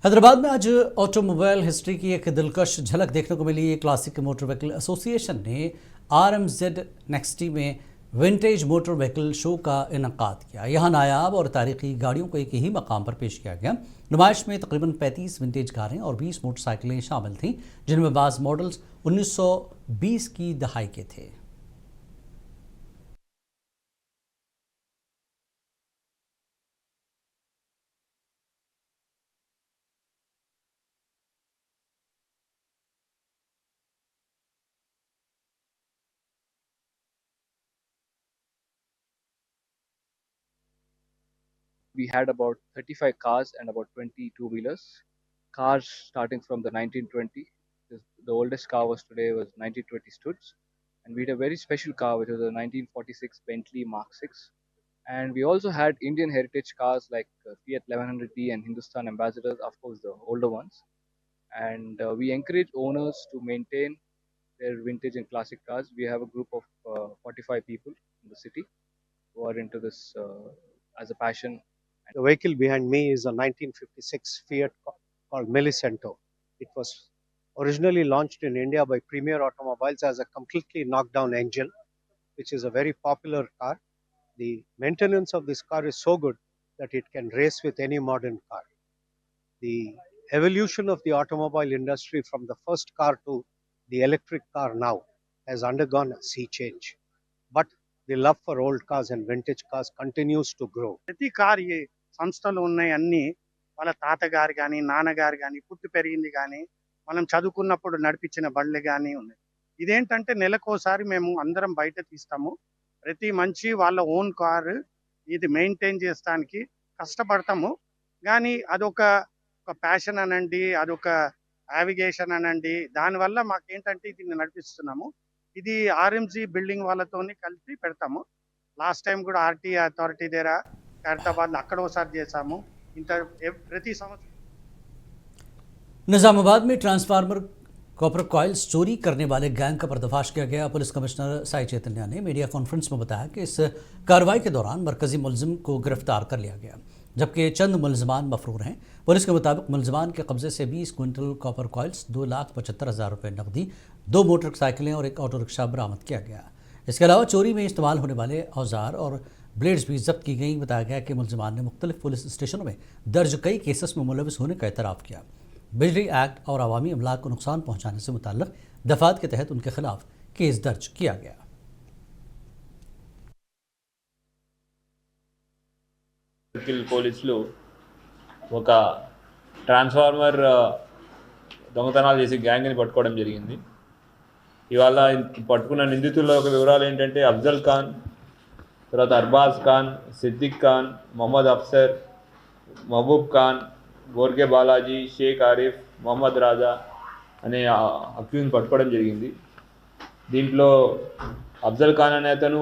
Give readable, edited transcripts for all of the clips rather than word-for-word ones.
हैदराबाद में आज automobile history की एक दिलकश झलक देखने को मिली। क्लासिक मोटर व्हीकल एसोसिएशन ने RMZ नेक्स्टी में विंटेज मोटर व्हीकल शो का इनकाद किया। यहाँ नायाब और तारीखी गाड़ियों को एक ही मकाम पर पेश किया गया। नुमाइश में तकरीबन 35 विंटेज कारें और 20 मोटरसाइकिलें शामिल थीं, जिनमें बाज़ मॉडल्स 1920 की दहाई के थे। We had about 35 cars and about 20 two-wheelers. Cars starting from the 1920. The oldest car was 1920 Studs, and we had a very special car which was a 1946 Bentley Mark 6. And we also had Indian heritage cars like Fiat 1100D and Hindustan Ambassadors, of course the older ones. And we encourage owners to maintain their vintage and classic cars. We have a group of 45 people in the city who are into this as a passion. The vehicle behind me is a 1956 Fiat called Millicento. It was originally launched in India by Premier Automobiles as a completely knocked down engine, which is a very popular car. The maintenance of this car is so good that it can race with any modern car. The evolution of the automobile industry from the first car to the electric car now has undergone a sea change. But the love for old cars and vintage cars continues to grow. ప్రతి car ఈ సంస్థలో ఉన్నాయి అన్ని వాళ్ళ తాతగారు కానీ నాన్నగారు కానీ పుట్టి పెరిగింది కానీ మనం చదువుకున్నప్పుడు నడిపించిన బండ్లు కానీ ఉన్నాయి. ఇదేంటంటే నెలకోసారి మేము అందరం బయట తీస్తాము. ప్రతి మంచి వాళ్ళ ఓన్ కారు ఇది మెయింటైన్ చేయడానికి కష్టపడతాము. కానీ అదొక ప్యాషన్ అనండి, అదొక నావిగేషన్ అనండి, దానివల్ల మాకేంటంటే దీన్ని నడిపిస్తున్నాము. ఇది RMZ బిల్డింగ్ వాళ్ళతోని కలిపి పెడతాము. లాస్ట్ టైం కూడా RTA అథారిటీ దగ్గర ఖైరతాబాద్ అక్కడ ఒకసారి చేసాము. ఇంత ప్రతి సంవత్సరం निजामाबाद में ट्रांसफार्मर कॉपर कॉइल्स चोरी करने वाले गैंग का पर्दाफाश किया गया। पुलिस कमिश्नर साई चैतन्य ने मीडिया कॉन्फ्रेंस में बताया कि इस कार्रवाई के दौरान मरकजी मुलजिम को गिरफ्तार कर लिया गया, जबकि चंद मुलजमान मफरूर हैं। पुलिस के मुताबिक मुलजमान के कब्जे से 20 क्विंटल कॉपर कॉइल्स, 2,75,000 रुपये नकदी, 2 मोटरसाइकिलें और एक ऑटो रिक्शा बरामद किया गया। इसके अलावा चोरी में इस्तेमाल होने वाले औजार और ब्लेड्स भी जब्त की गई। बताया गया कि मुलजमान ने मुख्तलिफ पुलिस स्टेशनों में दर्ज कई केसेस में मुलविस होने का एतराफ़ किया। बिजली एक्ट और अवामी अमलाक को नुकसान पहुंचाने से मुताल्लिक़ दफात के तहत उनके खिलाफ केस दर्ज किया गया। పోలీసులు ఒక ట్రాన్స్ఫార్మర్ దొంగతనాలు చేసి గ్యాంగ్ని పట్టుకోవడం జరిగింది. ఇవాళ పట్టుకున్న నిందితుల్లో ఒక వివరాలు ఏంటంటే అఫ్జల్ ఖాన్, తర్వాత అర్బాజ్ ఖాన్, సిద్దిక్ ఖాన్, మొహమ్మద్ అఫ్సర్, మహబూబ్ ఖాన్, బోర్గే బాలాజీ, షేక్ ఆరిఫ్, మొహమ్మద్ రాజా అనే అక్యూజ్ని పట్టుకోవడం జరిగింది. దీంట్లో అఫ్జల్ ఖాన్ అనే అతను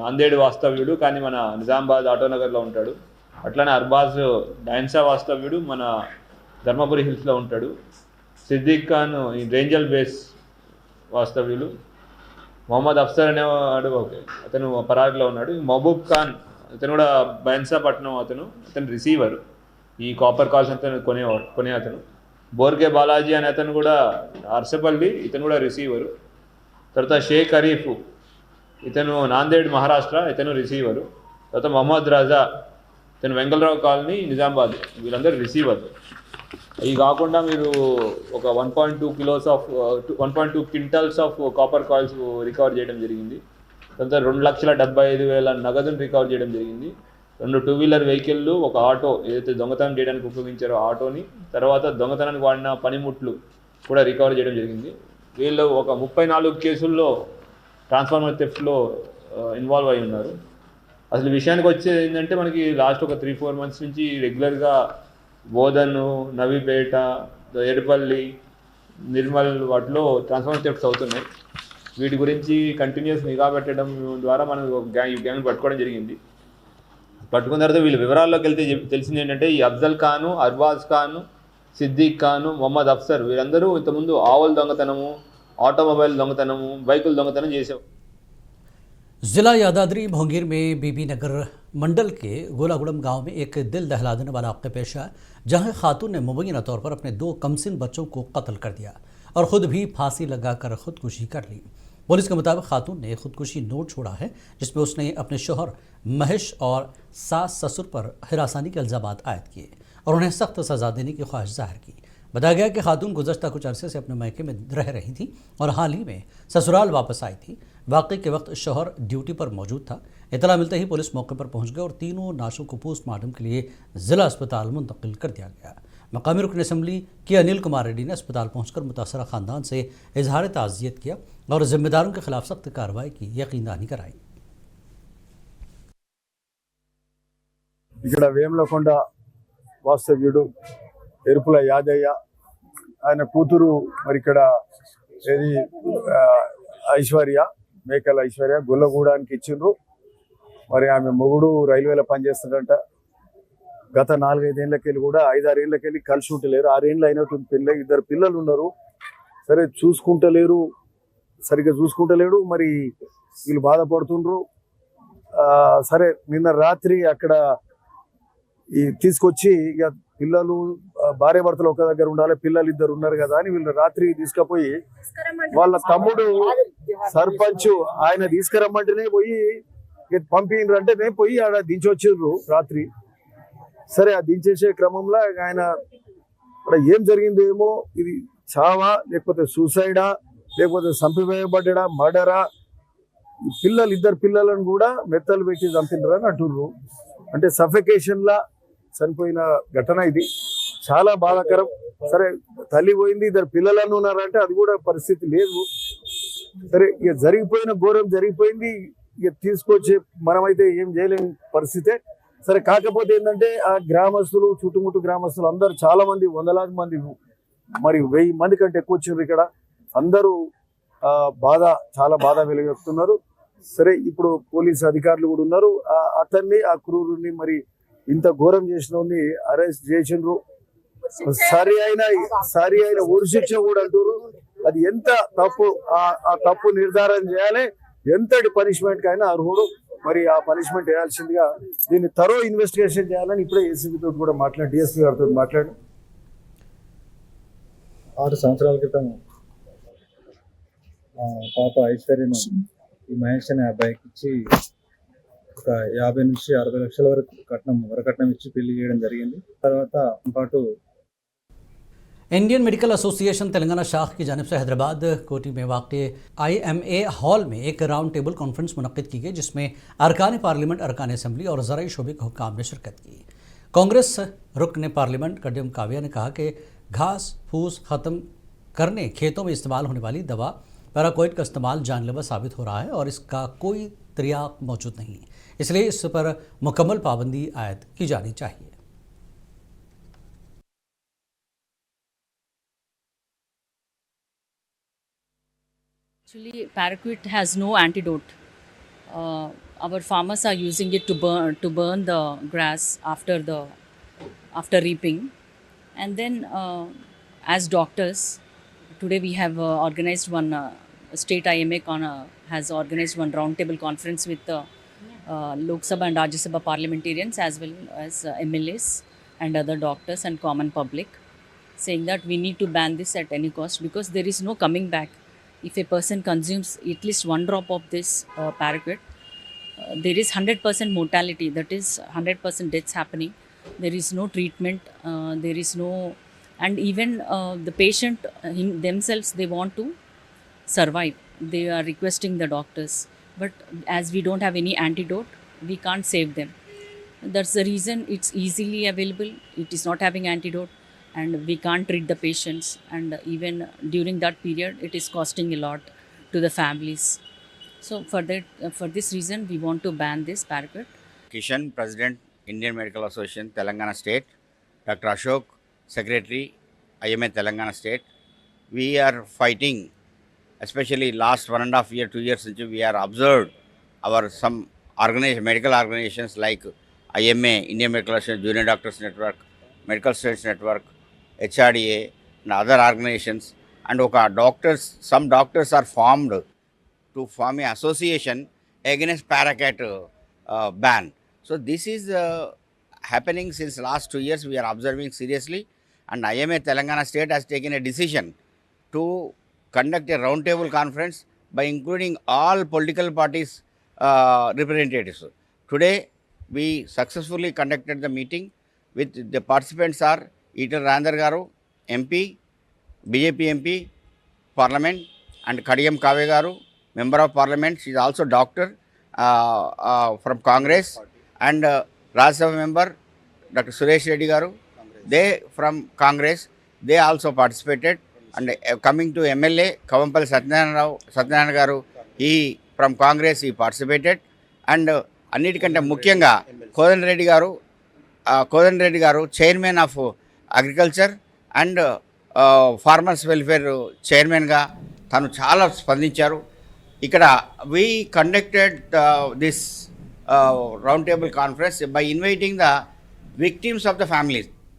నాందేడ్ వాస్తవ్యుడు, కానీ మన నిజామాబాద్ ఆటోనగర్లో ఉంటాడు. అట్లానే అర్బాజ్ డైన్సా వాస్తవ్యుడు, మన ధర్మపురి హిల్స్లో ఉంటాడు. సిద్దిక్ ఖాన్ ఈ రేంజల్ బేస్ వాస్తవ్యులు. మొహమ్మద్ అఫ్సర్ అనేవాడు అతను పరాగ్లో ఉన్నాడు. మహబూబ్ ఖాన్ అతను కూడా బైన్సాపట్నం, అతను రిసీవర్, ఈ కాపర్ కాల్స్ అతను కొనే అతను. బోర్గే బాలాజీ అనే అతను కూడా అర్సపల్లి, ఇతను కూడా రిసీవరు. తర్వాత షేక్ అరీఫ్, ఇతను నాందేడ్ మహారాష్ట్ర, ఇతను రిసీవరు. తర్వాత మొహమ్మద్ రాజా, ఇతను వెంగళరావు కాలనీ నిజామాబాద్, వీళ్ళందరూ రిసీవర్లు. ఇవి కాకుండా మీరు ఒక 1.2 quintals of copper coils recover చేయడం జరిగింది. తర్వాత 2,75,000 నగదును రికవర్ చేయడం జరిగింది. 2 టూ-వీలర్ వెహికల్లు, ఒక ఆటో, ఏదైతే దొంగతనం చేయడానికి ఉపయోగించారో ఆటోని, తర్వాత దొంగతనానికి వాడిన పనిముట్లు కూడా రికవర్ చేయడం జరిగింది. వీళ్ళు ఒక 34 కేసుల్లో ట్రాన్స్ఫార్మర్ థెఫ్ట్లో ఇన్వాల్వ్ అయి ఉన్నారు. అసలు విషయానికి వచ్చేది ఏంటంటే మనకి లాస్ట్ ఒక 3-4 మంత్స్ నుంచి రెగ్యులర్గా బోధను, నవీపేట, ఎడపల్లి, నిర్మల్ వాటిలో ట్రాన్స్ఫార్మర్ థెఫ్ట్స్ అవుతున్నాయి. వీటి గురించి కంటిన్యూస్ నిఘా పెట్టడం ద్వారా మనం ఈ గ్యాంగ్ పట్టుకోవడం జరిగింది. పట్టుకున్న తర్వాత వీళ్ళ వివరాల్లోకి వెళ్తే తెలిసింది ఏంటంటే ఈ అఫ్జల్ ఖాను, అర్బాజ్ ఖాను, సిద్దిక్ ఖాను, మొహమ్మద్ అఫ్సర్ వీళ్ళందరూ ఇంతకుముందు ఆవుల దొంగతనము, ఆటోమొబైల్ దొంగతనము, బైకుల దొంగతనం చేసేవారు. जिला यादाद्री भोंगीर में बीबी नगर मंडल के गोलागुड़म गांव में एक दिल दहला देने वाला वाक़या पेश आया, जहां खातून ने मुबैना तौर पर अपने 2 कमसिन बच्चों को कत्ल कर दिया और ख़ुद भी फांसी लगाकर खुदकुशी कर ली। पुलिस के मुताबिक खातून ने खुदकुशी नोट छोड़ा है, जिसमें उसने अपने शोहर महेश और सास ससुर पर हिरासानी के इल्ज़ाम आयद किए और उन्हें सख्त सज़ा देने की ख्वाहिश जाहिर की। बताया गया कि खातून गुज़श्ता कुछ अरसे से अपने मायके में रह रही थी और हाल ही में ससुराल वापस आई थी। वाक़े के वक्त शौहर ड्यूटी पर मौजूद था। इतला मिलते ही पुलिस मौके पर पहुंच गई और तीनों लाशों को पोस्टमार्टम के लिए ज़िला अस्पताल मुंतकिल कर दिया गया। मकामी रुकन असम्बली के अनिल कुमार रेड्डी ने अस्पताल पहुंचकर मुतासरा ख़ानदान से इजहार ताज़ियत किया और जिम्मेदारों के खिलाफ सख्त कार्रवाई की यकीनदानी कराई। ఇక్కడ వేములకొండ వాస్తవ్యుడు ఎరుపుల యాదయ్య ఆయన కూతురు మరి ఇక్కడ ఏది ఐశ్వర్య మేకల ఐశ్వర్య గుల్లగూడానికి ఇచ్చిండ్రు. మరి ఆమె మొగుడు రైల్వేలో పనిచేస్తుందంట. గత 4-5 ఏళ్ళకెళ్ళి కూడా 5-6 ఏళ్ళకెళ్ళి కలిసి ఉంటలేరు. 6 ఏళ్ళు అయినటువంటి పెళ్ళి, 2 పిల్లలు ఉన్నారు. సరే చూసుకుంటలేరు, సరిగ్గా చూసుకుంటలేడు. మరి వీళ్ళు బాధపడుతుండ్రు. సరే నిన్న రాత్రి అక్కడ ఈ తీసుకొచ్చి ఇక పిల్లలు భార్య భర్తలు ఒక దగ్గర ఉండాలి, పిల్లలు 2 ఉన్నారు కదా అని వీళ్ళు రాత్రి తీసుకుపోయి వాళ్ళ తమ్ముడు సర్పంచ్ ఆయన తీసుకురమ్మంటేనే పోయి పంపిండ్రు. అంటే నేను పోయి ఆడ దించొచ్చిర్రు రాత్రి. సరే ఆ దించేసే క్రమంలో ఆయన అక్కడ ఏం జరిగిందేమో, ఇది చావా లేకపోతే సూసైడా లేకపోతే చంపివేయబడ్డా మర్డరా, పిల్లలు 2 పిల్లలను కూడా మెత్తలు పెట్టి చంపినారని అంటుర్రు. అంటే సఫికేషన్ లా చనిపోయిన ఘటన ఇది. చాలా బాధాకరం. సరే తల్లి పోయింది, 2 పిల్లలను ఉన్నారంటే అది కూడా పరిస్థితి లేదు. సరే ఇక జరిగిపోయిన ఘోరం జరిగిపోయింది. ఇక తీసుకొచ్చి మనమైతే ఏం చేయలేని పరిస్థితే. సరే కాకపోతే ఏంటంటే ఆ గ్రామస్తులు, చుట్టుముట్టు గ్రామస్తులు అందరూ చాలా మంది, వందలాది మంది, మరి 1000 మంది కంటే ఎక్కువ వచ్చారు ఇక్కడ. అందరూ చాలా బాధ వెలుగొస్తున్నారు. సరే ఇప్పుడు పోలీసు అధికారులు కూడా ఉన్నారు. అతన్ని, ఆ క్రూరుని, మరి ఇంత ఘోరం చేసిన అరెస్ట్ చేసిండ్రు. సరి అయిన ఉరిశిక్ష కూడా అంటారు. అది ఎంత తప్పు, ఆ తప్పు నిర్ధారణ చేయాలి. ఎంతటి పనిష్మెంట్ కైనా అర్హుడు. మరి ఆ పనిష్మెంట్ వేయాల్సిందిగా దీన్ని థరో ఇన్వెస్టిగేషన్ చేయాలని ఇప్పుడే ఏసీబీ తోటి కూడా మాట్లాడి, డిఎస్పీ గారితో మాట్లాడి 6 సంవత్సరాల క్రితం పాప ఐశ్వర్యను ఈ మహేష్ అనే అబ్బాయికి ఇచ్చి ఒక 50 నుంచి 60 లక్షల వరకు వరకట్నం ఇచ్చి పెళ్లి చేయడం జరిగింది. తర్వాత పాటు इंडियन मेडिकल एसोसिएशन तेलंगाना शाख की जानिब से हैदराबाद कोटी में वाक़ IMA हॉल में एक राउंड टेबल कॉन्फ्रेंस मुनक़्क़िद की गई, जिसमें अरकान पार्लियामेंट, अरकान असम्बली और ज़राई शोबे के हुक्काम ने शिरकत की। कांग्रेस रुकन पार्लियामेंट कड्डम काव्या ने कहा कि घास फूस ख़त्म करने खेतों में इस्तेमाल होने वाली दवा पैराक्वाइड का इस्तेमाल जानलेवा साबित हो रहा है और इसका कोई तरीक़ा मौजूद नहीं, इसलिए इस पर मुकम्मल पाबंदी आयद की जानी चाहिए। Actually, paraquat has no antidote. Our farmers are using it to burn the grass after reaping, and then as doctors, today we have organized one state IMA has organized one roundtable conference with the Lok Sabha and Rajya Sabha parliamentarians as well as MLAs and other doctors and common public, saying that we need to ban this at any cost because there is no coming back. If a person consumes at least 1 drop of this paraquat, there is 100% mortality, that is 100% deaths happening. There is no treatment, there is no, and even the patient themselves, they want to survive. They are requesting the doctors, but as we don't have any antidote, we can't save them. That's the reason it's easily available. It is not having antidote, and we can't treat the patients, and even during that period it is costing a lot to the families. So for this reason we want to ban this paraquat. Kishan, President, Indian Medical Association, Telangana State. Dr. Ashok, Secretary, IMA Telangana State. We are fighting, especially last 1.5 year, 2 years since we are observed our some medical organizations like IMA, Indian Medical Association, Junior Doctors Network, Medical Students Network, HRDA and other organizations, and some doctors are formed to form an association against paraquat ban. So this is happening since last 2 years. We are observing seriously, and IMA Telangana State has taken a decision to conduct a roundtable conference by including all political parties representatives. Today, we successfully conducted the meeting with the participants are Eater Randar Garu, MP, BJP MP, Parliament, and Kadiyam Kave Garu, Member of Parliament. She is also doctor from Congress, and Rajya Sabha member Dr. Suresh Reddy Garu. They from Congress, they also participated. And coming to MLA, Kavampalli Satyanarayana Garu, he from Congress, he participated. And అన్నిటికంటే ముఖ్యంగా కోదండరెడ్డి గారు chairman of agriculture and farmers welfare చైర్మన్గా తను చాలా స్పందించారు. ఇక్కడ we conducted this round table conference by inviting the victims of the families.